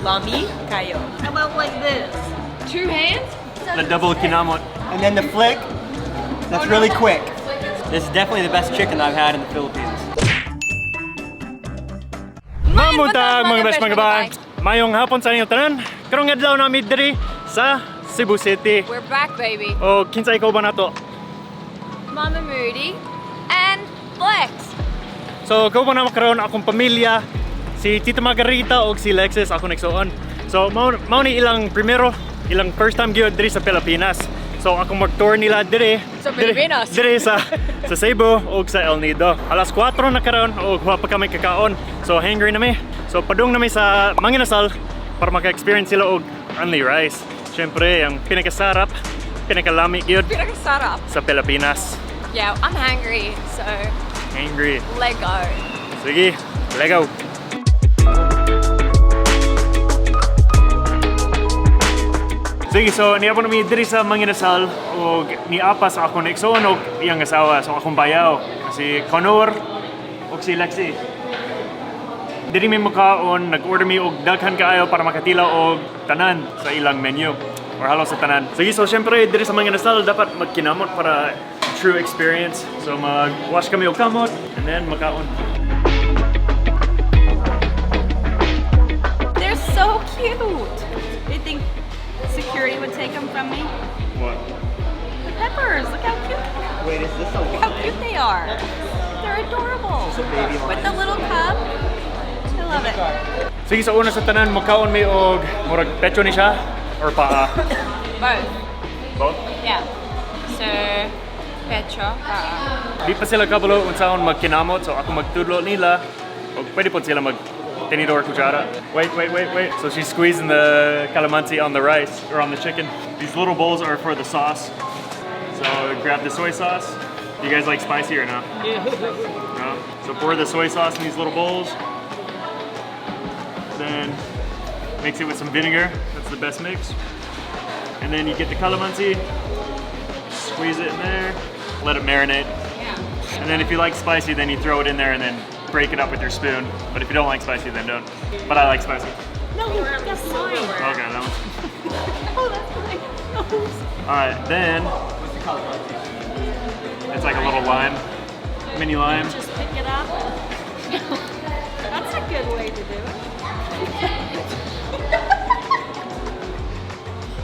Lami kayo. How about like this? 2 hands? The double kinamot. And then the flick, that's really quick. This is definitely the best chicken I've had in the Philippines. Mamuntag mga besh mga bay. Mayong hapon sa inyo tanan. Karong adlaw namin diri sa Cebu City. We're back, baby. O kinsa ikaw ba nato? Mama Moody and Flex. So ikaw ba na makaroon akong pamilya, si Tita Margarita o si Lexis ako nagsuon. So mao ni ilang first time gyud diri sa Pilipinas. So akong mag-tour nila diri sa Pilipinas. Diri sa Cebu o sa El Nido. Alas 4 na karon o huwa pa kami kakaon. So hungry na mi. So padung na mi sa Mang Inasal para maka-experience sila og only rice. Siyempre, ang pinakasarap, pinakalami gyud Pinakasarap sa Pilipinas. Yeah, I'm hungry, so Hungry. let go. Sige, let go. Sige, so niya po namin diri sa Mang Inasal o niapas ako na iksoon o iyang asawa. So akong bayaw, si Conor o si Lexi. Diri may makaon, nag-order mi og daghan kaayo para makatila og tanan sa ilang menu or halos sa tanan. Sige, so syempre diri sa Mang Inasal dapat magkinamot para true experience. So mag-wash kami og kamot and then makaon. They're so cute. Do you think security would take them from me? What? The peppers, look how cute. Wait, is this a Look how cute they are. They're adorable. With the little cup. I love it. Sige, sa una sa tanan makaon mi og murag pecho ni siya or paa. Both. Both? Yeah. So, Petra. Di pa sila kabalo unsaon magkinamot, so ako magtudlo nila o pwede po sila mag tinidor kutsara. Wait. So she's squeezing the calamansi on the rice or on the chicken. These little bowls are for the sauce. So grab the soy sauce. Do you guys like spicy or no? No? So pour the soy sauce in these little bowls. Then mix it with some vinegar. That's the best mix. And then you get the calamansi, squeeze it in there, let it marinate. And then if you like spicy, then you throw it in there and then break it up with your spoon. But if you don't like spicy, then don't. But I like spicy. No, that's mine. Okay, that one's... Oh, that's mine. Alright, then... It's like a little lime. Mini lime. Just pick it up. That's a good way to do it.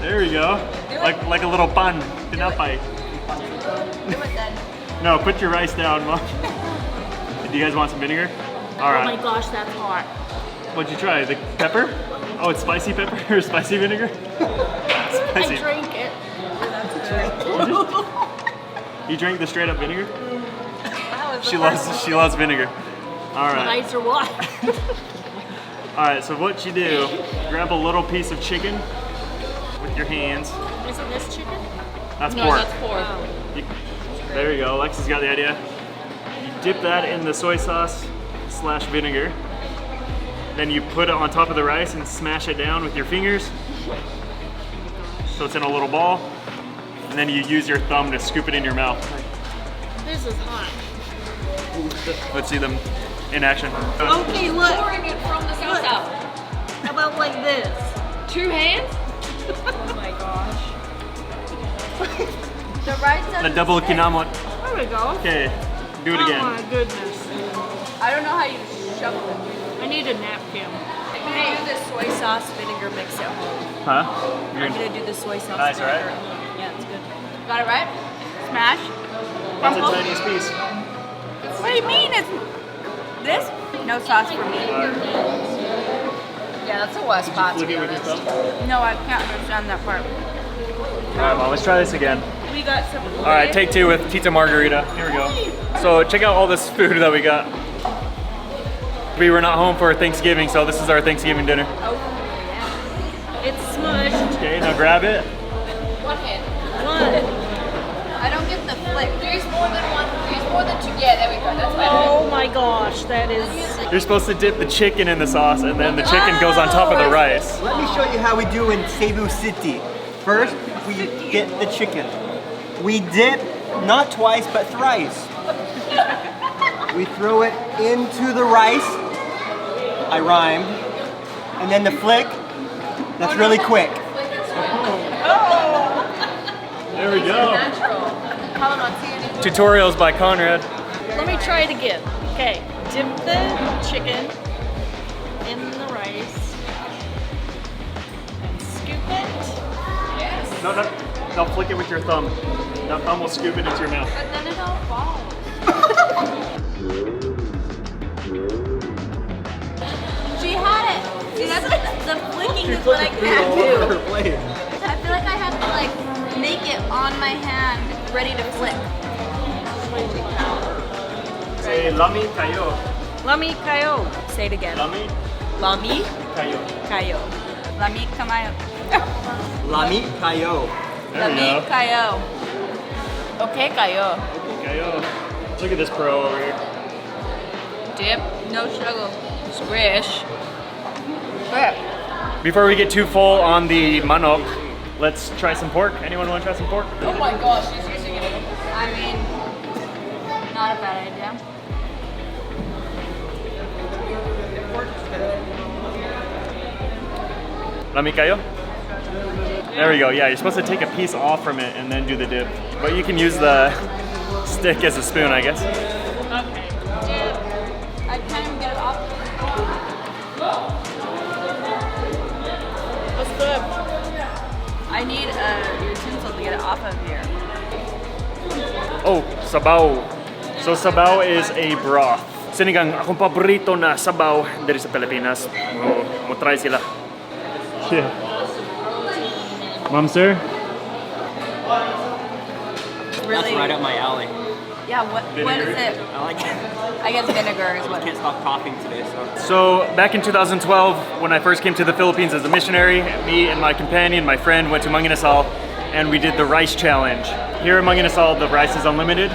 There we go. Like a little pan. Tinapay. Do it then. No, put your rice down, Mom. Do you guys want some vinegar? Alright. Oh my gosh, that's hot. What'd you try? The pepper? Oh, it's spicy pepper or spicy vinegar? Spicy. I drink it. You drink the straight up vinegar? That was the She loves vinegar. All My right. eyes are wide. All right. So what you do? Grab a little piece of chicken with your hands. Isn't this chicken? That's No, pork. that's pork. You- there you go. Alexis got the idea. You dip that in the soy sauce / vinegar. Then you put it on top of the rice and smash it down with your fingers. So it's in a little ball. And then you use your thumb to scoop it in your mouth. This is hot. Let's see them in action. Okay, look. Pouring it from the salsa. How about like this? 2 hands? Oh my gosh. The rice The doesn't double stick. kinamot. There we go. Okay, do it Oh again. my goodness. I don't know how you shovel it. I need a napkin. I'm gonna do the soy sauce vinegar mix at home. Huh? I'm gonna do the soy sauce Nice, vinegar. alright. Yeah, it's good. Got it right? Smash. That's the Crumble. tiniest piece. What do you mean? It's this? No sauce for me. Yeah, that's the worst part, to Flick be it with your honest. thumb. No, I can't understand that part. Alright, Mom, let's try this again. We got some. Alright, take 2 with Tita Margarita. Here we go. So check out all this food that we got. We were not home for Thanksgiving, so this is our Thanksgiving dinner. It's smushed. Okay, now grab it. One hand. One. I don't get the flick. Use more than one. Use more than 2. Yeah, there we go. That's better. Oh my gosh, that is. You're supposed to dip the chicken in the sauce, and then the chicken goes on top of the rice. Let me show you how we do in Cebu City. First, we get the chicken. We dip, not twice, but thrice. We throw it into the rice. I rhymed. And then the flick, That's really quick. There we go. Natural. Colin, I'll see you. Tutorials by Conrad. Let me try it again. Okay, dip the chicken in the rice. And scoop it. Yes. No, flick it with your thumb. That thumb will scoop it into your mouth. But then it all falls. She had it. See, that's the flicking is what I can't do. I feel like I have to like make it on my hand, ready to flick. Say lami kayo. Lami kayo. Say it again. Lami Lami kayo. kayo. Lami kamayo. Lami kayo. There we Lami go. kayo. Okay, kayo. Kayo. Look at this pro over here. Dip, no struggle. Squish. Flip. Before we get too full on the manok, let's try some pork. Anyone want to try some pork? Oh my gosh, she's using it. I mean, not a bad idea. Lami kayo? There we go. Yeah, you're supposed to take a piece off from it and then do the dip. But you can use the stick as a spoon, I guess. Okay. Dip. I can't even get it off. What's good? I need a utensil to get it off of here. Oh, sabaw. So sabaw is a broth. Sinigang, akong paborito na sabaw dito sa Pilipinas. Mo try sila. Yeah. Mom, sir? That's right up my alley. Yeah, what is it? I like it. I guess vinegar is I what can't stop coughing today, so. So back in 2012, when I first came to the Philippines as a missionary, me and my companion, my friend, went to Mang Inasal and we did the rice challenge. Here at Mang Inasal, the rice is unlimited,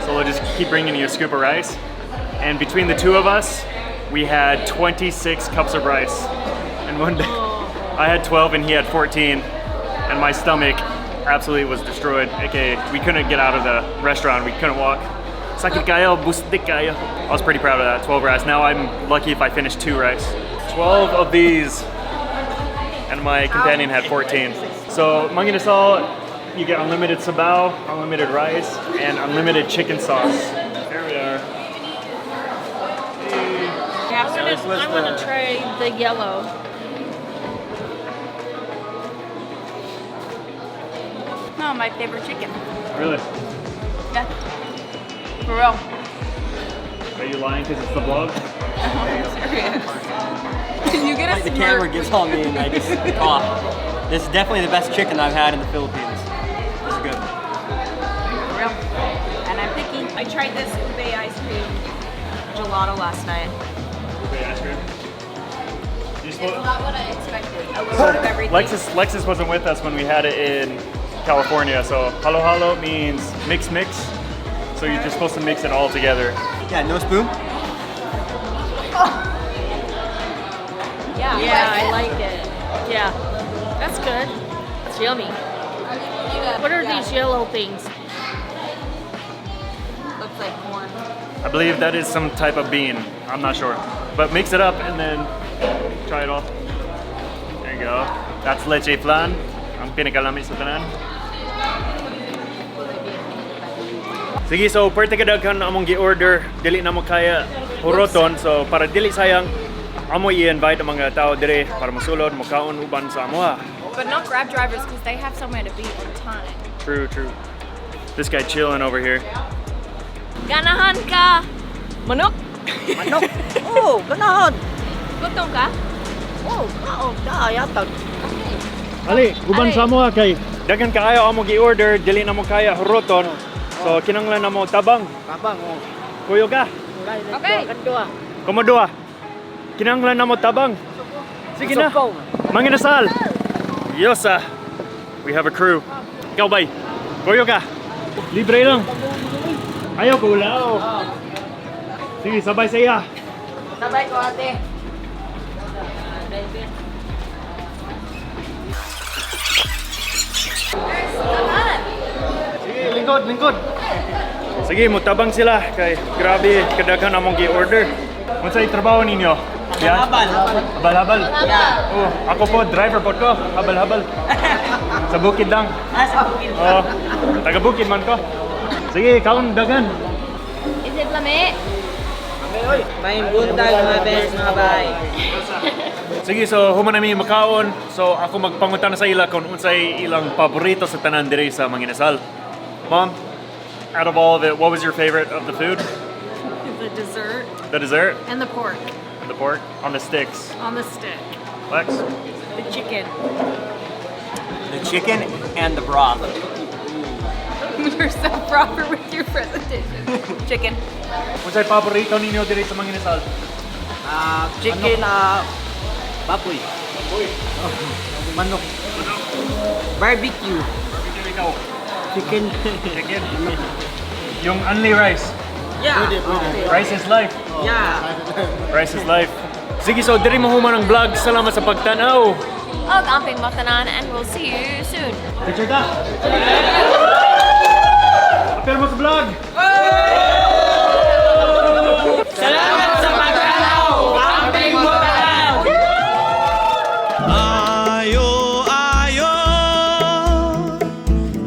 so we'll just keep bringing you a scoop of rice. And between the two of us, we had 26 cups of rice. And one day, I had 12 and he had 14, and my stomach absolutely was destroyed. Okay, we couldn't get out of the restaurant, we couldn't walk. Sakit kayo, bustik kayo. I was pretty proud of that, 12 rice. Now I'm lucky if I finish 2 rice. 12 of these, and my companion had 14. So Mang Inasal, you get unlimited sabaw, unlimited rice, and unlimited chicken sauce. Here we are. Yeah, I want to try the yellow. No, my favorite chicken. Really? Yeah. For real. Are you lying because it's the vlog? Serious. You get a Like the smirk. camera gets on me and I just cough. This is definitely the best chicken I've had in the Philippines. This is good. For real. And I'm picky. I tried this ube ice cream gelato last night. Ube ice cream. It's not what I expected. A little bit of everything. Lexus wasn't with us when we had it in California, so halo halo means mix mix. So you're just supposed to mix it all together. Yeah, no spoon? Yeah. Yeah, I like it. Yeah, that's good. It's yummy. What are these yellow things? Looks like corn. I believe that is some type of bean. I'm not sure. But mix it up and then try it all. There you go. That's leche flan. Ang pinakalamig sa tanan. Sige, so pwerte kadaghan among gi-order, dili na mo kaya huroton. So para dili sayang, amo i-invite ang mga tao dire para masulod, mukaon uban sa amoa. But not Grab drivers because they have somewhere to be on time. True, true. This guy chilling over here. Ganahan ka! Manok? Manok. Oh, ganahan. Gutom ka? Oh, kaon ka yatag. Ali, uban Ali. sa amoa kay daghan kaayo amo gi-order, dili na mo kaya huroton. So kinanglan na mo tabang. Tabang oh. Kuyo ka. Okay. Kadua. Komodoa. Kinanglan na mo tabang. Sige na. Sukong. Mang Inasal. Yosa. We have a crew. Ikaw bay. Kuyo ka. Libre lang. Ayaw ko ulaw. Sige, sabay sa iya. Sabay ko ate. Sige, lingkod, lingkod. Sige, mutabang sila kay grabe kadaghan among gi-order. Unsay trabaho ninyo? Yeah? Habal. Habal-habal? Yeah. Oh, ako po, driver po ko. Habal-habal. Sa bukid lang. Sa bukid. Oh, taga-bukid man ko. Sige, kaon dagan. Is it lame? May buntag mga best mga bay. Sige, so human namin makaon. So ako magpangutan na sa ila kung unsay ilang paborito sa tanan dire sa Mang Inasal. Mom, out of all of it, what was your favorite of the food? The dessert The dessert? and the pork And the pork? On the sticks. on the stick. Lex? The chicken. The chicken and the broth. You're so proper with your presentation. Chicken. Unsay paborito ninyo dire sa Mang Inasal? Chicken baboy. Manok. Barbecue. Barbecue ikaw. Chicken. Chicken. Yung Unli rice. Yeah. Rice is life. Yeah. Rice is life. Sige, so diri mo human ang vlog. Salamat sa pagtanaw. Og amping makanan and we'll see you soon. Picture ta. Appear mo sa vlog. Salamat sa pagkalaw. Amping mo tanan. Ayo, ayo,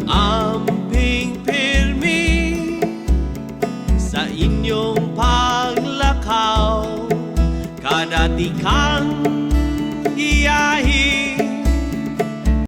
amping pirmi sa inyong paglakaw, kadatikang